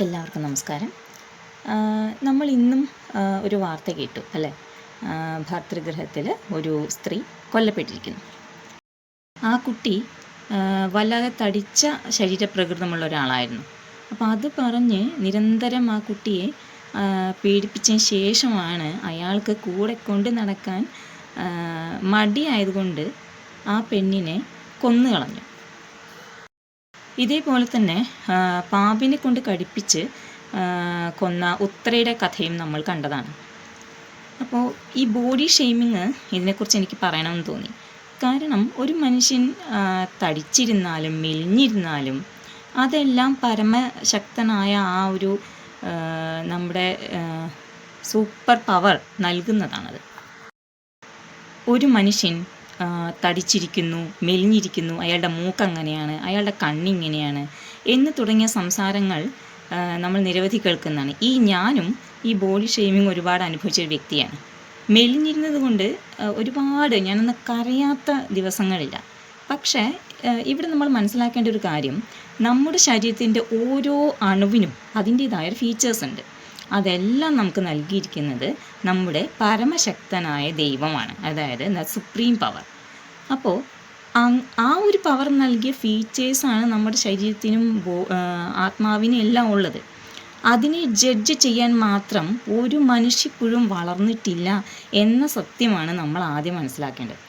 എല്ലാവർക്കും നമസ്കാരം. നമ്മൾ ഇന്നും ഒരു വാർത്ത കേട്ടു അല്ലേ? ഭർതൃഗൃഹത്തിൽ ഒരു സ്ത്രീ കൊല്ലപ്പെട്ടിരിക്കുന്നു. ആ കുട്ടി വല്ലാതെ തടിച്ച ശരീരപ്രകൃതമുള്ള ഒരാളായിരുന്നു. അപ്പോൾ അത് പറഞ്ഞ് നിരന്തരം ആ കുട്ടിയെ പീഡിപ്പിച്ചതിന് ശേഷമാണ് അയാൾക്ക് കൂടെ കൊണ്ട് നടക്കാൻ മടിയായതുകൊണ്ട് ആ പെണ്ണിനെ കൊന്നുകളഞ്ഞു. ഇതേപോലെ തന്നെ പാമ്പിനെ കൊണ്ട് കടിപ്പിച്ച് കൊന്ന ഉത്രയുടെ കഥയും നമ്മൾ കണ്ടതാണ്. അപ്പോൾ ഈ ബോഡി ഷെയ്മിങ് ഇതിനെക്കുറിച്ച് എനിക്ക് പറയണമെന്ന് തോന്നി. കാരണം ഒരു മനുഷ്യൻ തടിച്ചിരുന്നാലും മെലിഞ്ഞിരുന്നാലും അതെല്ലാം പരമശക്തനായ ആ ഒരു നമ്മുടെ സൂപ്പർ പവർ നൽകുന്നതാണത്. ഒരു മനുഷ്യൻ തടിച്ചിരിക്കുന്നു, മെലിഞ്ഞിരിക്കുന്നു, അയാളുടെ മൂക്ക് അങ്ങനെയാണ്, അയാളുടെ കണ്ണിങ്ങനെയാണ് എന്ന് തുടങ്ങിയ സംസാരങ്ങൾ നമ്മൾ നിരവധി കേൾക്കുന്നതാണ്. ഞാനും ഈ ബോഡി ഷെയ്മിങ് ഒരുപാട് അനുഭവിച്ചൊരു വ്യക്തിയാണ്. മെലിഞ്ഞിരുന്നത് കൊണ്ട് ഒരുപാട് ഞാനൊന്ന് കരയാത്ത ദിവസങ്ങളില്ല. പക്ഷേ ഇവിടെ നമ്മൾ മനസ്സിലാക്കേണ്ട ഒരു കാര്യം, നമ്മുടെ ശരീരത്തിൻ്റെ ഓരോ അണുവിനും അതിൻ്റേതായ ഫീച്ചേഴ്സ് ഉണ്ട്. അതെല്ലാം നമുക്ക് നൽകിയിരിക്കുന്നത് നമ്മുടെ പരമശക്തനായ ദൈവമാണ്, അതായത് സുപ്രീം പവർ. അപ്പോൾ ആ ഒരു പവർ നൽകിയ ഫീച്ചേഴ്സാണ് നമ്മുടെ ശരീരത്തിനും ആത്മാവിനും എല്ലാം ഉള്ളത്. അതിനെ ജഡ്ജ് ചെയ്യാൻ മാത്രം ഒരു മനുഷ്യപ്പോഴും വളർന്നിട്ടില്ല എന്ന സത്യമാണ് നമ്മൾ ആദ്യം മനസ്സിലാക്കേണ്ടത്.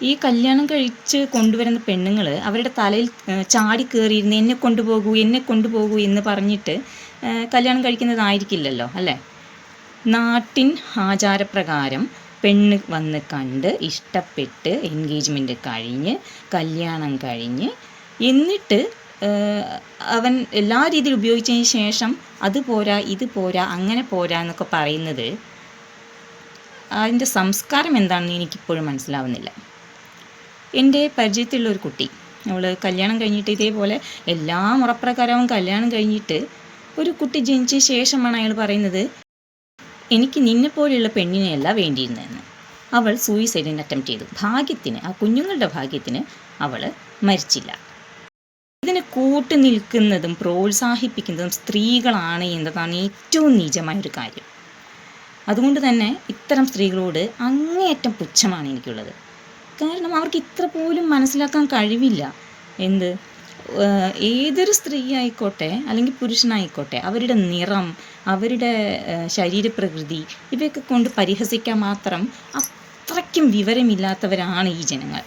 ഈ കല്യാണം കഴിച്ച് കൊണ്ടുവരുന്ന പെണ്ണുങ്ങൾ അവരുടെ തലയിൽ ചാടി കയറിയിരുന്ന് എന്നെ കൊണ്ടുപോകൂ എന്ന് പറഞ്ഞിട്ട് കല്യാണം കഴിക്കുന്നതായിരിക്കില്ലല്ലോ അല്ലേ? നാട്ടിൻ ആചാരപ്രകാരം പെണ്ണ് വന്ന് കണ്ട് ഇഷ്ടപ്പെട്ട് എൻഗേജ്മെൻറ്റ് കഴിഞ്ഞ് കല്യാണം കഴിഞ്ഞ് എന്നിട്ട് അവൻ എല്ലാ രീതിയിലും ഉപയോഗിച്ചതിന് ശേഷം അത് പോരാ ഇത് പോരാ അങ്ങനെ പോരാ എന്നൊക്കെ പറയുന്നത്, അതിൻ്റെ സംസ്കാരം എന്താണെന്ന് എനിക്കിപ്പോഴും മനസ്സിലാവുന്നില്ല. എൻ്റെ പരിചയത്തിലുള്ളൊരു കുട്ടി, അവൾ കല്യാണം കഴിഞ്ഞിട്ട് ഇതേപോലെ എല്ലാ മുറപ്രകാരവും കല്യാണം കഴിഞ്ഞിട്ട് ഒരു കുട്ടി ജനിച്ച ശേഷമാണ് അയാൾ പറയുന്നത്, എനിക്ക് നിന്നെപ്പോലെയുള്ള പെണ്ണിനെയല്ല വേണ്ടിയിരുന്നതെന്ന്. അവൾ സൂയിസൈഡിന് അറ്റംപ്റ്റ് ചെയ്തു. ഭാഗ്യത്തിന്, ആ കുഞ്ഞുങ്ങളുടെ ഭാഗ്യത്തിന് അവൾ മരിച്ചില്ല. ഇതിന് കൂട്ടു നിൽക്കുന്നതും പ്രോത്സാഹിപ്പിക്കുന്നതും സ്ത്രീകളാണ് എന്നതാണ് ഏറ്റവും നീചമായൊരു കാര്യം. അതുകൊണ്ട് തന്നെ ഇത്തരം സ്ത്രീകളോട് അങ്ങേയറ്റം പുച്ഛമാണ് എനിക്കുള്ളത്. കാരണം അവർക്ക് ഇത്ര പോലും മനസ്സിലാക്കാൻ കഴിവില്ല. ഏതൊരു സ്ത്രീ ആയിക്കോട്ടെ അല്ലെങ്കിൽ പുരുഷനായിക്കോട്ടെ, അവരുടെ നിറം, അവരുടെ ശരീരപ്രകൃതി ഇവയൊക്കെ കൊണ്ട് പരിഹസിക്കാൻ മാത്രം അത്രയ്ക്കും വിവരമില്ലാത്തവരാണ് ഈ ജനങ്ങൾ.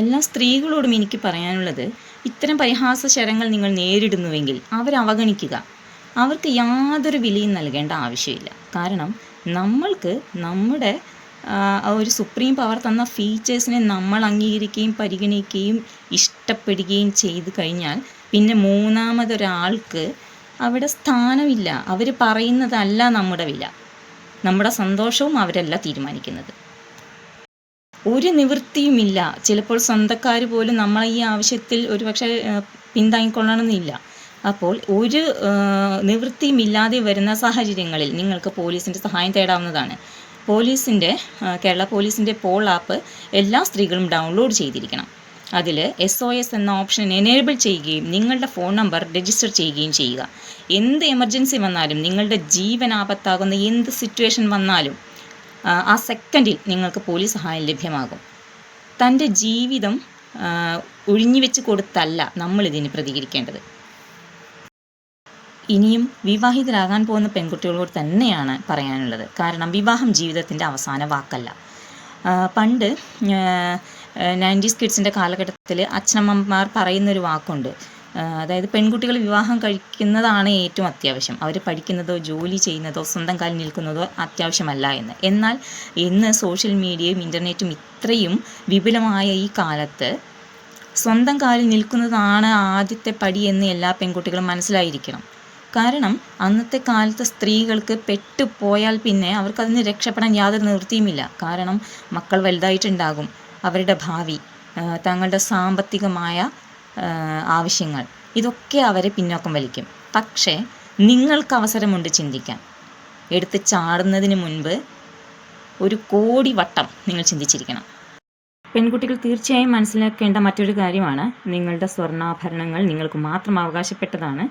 എല്ലാ സ്ത്രീകളോടും എനിക്ക് പറയാനുള്ളത്, ഇത്തരം പരിഹാസശരങ്ങൾ നിങ്ങൾ നേരിടുന്നുവെങ്കിൽ അവരവഗണിക്കുക. അവർക്ക് യാതൊരു വിലയും നൽകേണ്ട ആവശ്യമില്ല. കാരണം നമ്മൾക്ക് നമ്മുടെ ഒരു സുപ്രീം പവർ തന്ന ഫീച്ചേഴ്സിനെ നമ്മൾ അംഗീകരിക്കുകയും പരിഗണിക്കുകയും ഇഷ്ടപ്പെടുകയും ചെയ്തു കഴിഞ്ഞാൽ പിന്നെ മൂന്നാമതൊരാൾക്ക് അവിടെ സ്ഥാനമില്ല. അവർ പറയുന്നതല്ല നമ്മുടെ വില, നമ്മുടെ സന്തോഷവും അവരല്ല തീരുമാനിക്കുന്നത്. ഒരു നിവൃത്തിയുമില്ല. ചിലപ്പോൾ സ്വന്തക്കാർ പോലും നമ്മളെ ഈ ആവശ്യത്തിൽ ഒരുപക്ഷെ പിന്താങ്ങിക്കൊള്ളണമെന്നില്ല. അപ്പോൾ ഒരു നിവൃത്തിയുമില്ലാതെ വരുന്ന സാഹചര്യങ്ങളിൽ നിങ്ങൾക്ക് പോലീസിൻ്റെ സഹായം തേടാവുന്നതാണ്. കേരള പോലീസിൻ്റെ പോൾ ആപ്പ് എല്ലാ സ്ത്രീകളും ഡൗൺലോഡ് ചെയ്തിരിക്കണം. അതിൽ SOS എന്ന ഓപ്ഷൻ എനേബിൾ ചെയ്യുകയും നിങ്ങളുടെ ഫോൺ നമ്പർ രജിസ്റ്റർ ചെയ്യുകയും ചെയ്യുക. എന്ത് എമർജൻസി വന്നാലും, നിങ്ങളുടെ ജീവൻ ആപത്താകുന്ന എന്ത് സിറ്റുവേഷൻ വന്നാലും ആ സെക്കൻഡിൽ നിങ്ങൾക്ക് പോലീസ് സഹായം ലഭ്യമാകും. തൻ്റെ ജീവിതം ഒഴിഞ്ഞു വെച്ച് കൊടുത്തല്ല നമ്മളിതിന് പ്രതികരിക്കേണ്ടത്. ഇനിയും വിവാഹിതരാകാൻ പോകുന്ന പെൺകുട്ടികളോട് തന്നെയാണ് പറയാനുള്ളത്. കാരണം വിവാഹം ജീവിതത്തിൻ്റെ അവസാന വാക്കല്ല. പണ്ട് 90s കിഡ്സിൻ്റെ കാലഘട്ടത്തിൽ അച്ഛനമ്മമാർ പറയുന്നൊരു വാക്കുണ്ട്, അതായത് പെൺകുട്ടികൾ വിവാഹം കഴിക്കുന്നതാണ് ഏറ്റവും അത്യാവശ്യം, അവർ പഠിക്കുന്നതോ ജോലി ചെയ്യുന്നതോ സ്വന്തം കാലിൽ നിൽക്കുന്നതോ അത്യാവശ്യമല്ല എന്ന്. എന്നാൽ ഇന്ന് സോഷ്യൽ മീഡിയയും ഇൻ്റർനെറ്റും ഇത്രയും വിപുലമായ ഈ കാലത്ത് സ്വന്തം കാലിൽ നിൽക്കുന്നതാണ് ആദ്യത്തെ പടി എന്ന് എല്ലാ പെൺകുട്ടികളും മനസ്സിലായിരിക്കണം. കാരണം അന്നത്തെ കാലത്ത് സ്ത്രീകൾക്ക് പെട്ടുപോയാൽ പിന്നെ അവർക്കതിന് രക്ഷപ്പെടാൻ യാതൊരു നിവൃത്തിയുമില്ല. കാരണം മക്കൾ വലുതായിട്ടുണ്ടാകും, അവരുടെ ഭാവി, തങ്ങളുടെ സാമ്പത്തികമായ ആവശ്യങ്ങൾ, ഇതൊക്കെ അവരെ പിന്നോക്കം വലിക്കും. പക്ഷേ നിങ്ങൾക്ക് അവസരമുണ്ട് ചിന്തിക്കാൻ. എടുത്ത് ചാടുന്നതിന് മുൻപ് 1,000,000 വട്ടം നിങ്ങൾ ചിന്തിച്ചിരിക്കണം. പെൺകുട്ടികൾ തീർച്ചയായും മനസ്സിലാക്കേണ്ട മറ്റൊരു കാര്യമാണ്, നിങ്ങളുടെ സ്വർണ്ണാഭരണങ്ങൾ നിങ്ങൾക്ക് മാത്രം അവകാശപ്പെട്ടതാണ്.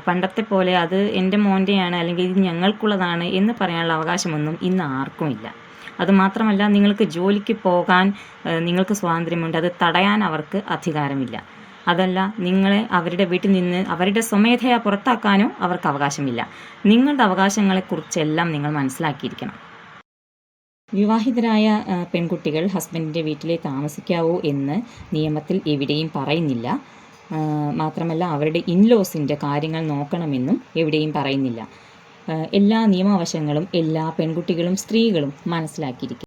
പണ്ടത്തെ പോലെ അത് എൻ്റെ മോൻ്റെയാണ് അല്ലെങ്കിൽ ഇത് ഞങ്ങൾക്കുള്ളതാണ് എന്ന് പറയാനുള്ള അവകാശമൊന്നും ഇന്ന് ആർക്കുമില്ല. അതുമാത്രമല്ല, നിങ്ങൾക്ക് ജോലിക്ക് പോകാൻ നിങ്ങൾക്ക് സ്വാതന്ത്ര്യമുണ്ട്, അത് തടയാൻ അവർക്ക് അധികാരമില്ല. അതല്ല, നിങ്ങളെ അവരുടെ വീട്ടിൽ നിന്ന് അവരുടെ സ്വമേധയാ പുറത്താക്കാനോ അവർക്ക് അവകാശമില്ല. നിങ്ങളുടെ അവകാശങ്ങളെക്കുറിച്ചെല്ലാം നിങ്ങൾ മനസ്സിലാക്കിയിരിക്കണം. വിവാഹിതരായ പെൺകുട്ടികൾ ഹസ്ബൻഡിൻ്റെ വീട്ടിലേ താമസിക്കാവൂ എന്ന് നിയമത്തിൽ എവിടെയും പറയുന്നില്ല. മാത്രമല്ല, അവരുടെ ഇൻലോസിൻ്റെ കാര്യങ്ങൾ നോക്കണമെന്നും എവിടെയും പറയുന്നില്ല. എല്ലാ നിയമവശങ്ങളും എല്ലാ പെൺകുട്ടികളും സ്ത്രീകളും മനസ്സിലാക്കിയിരിക്കും.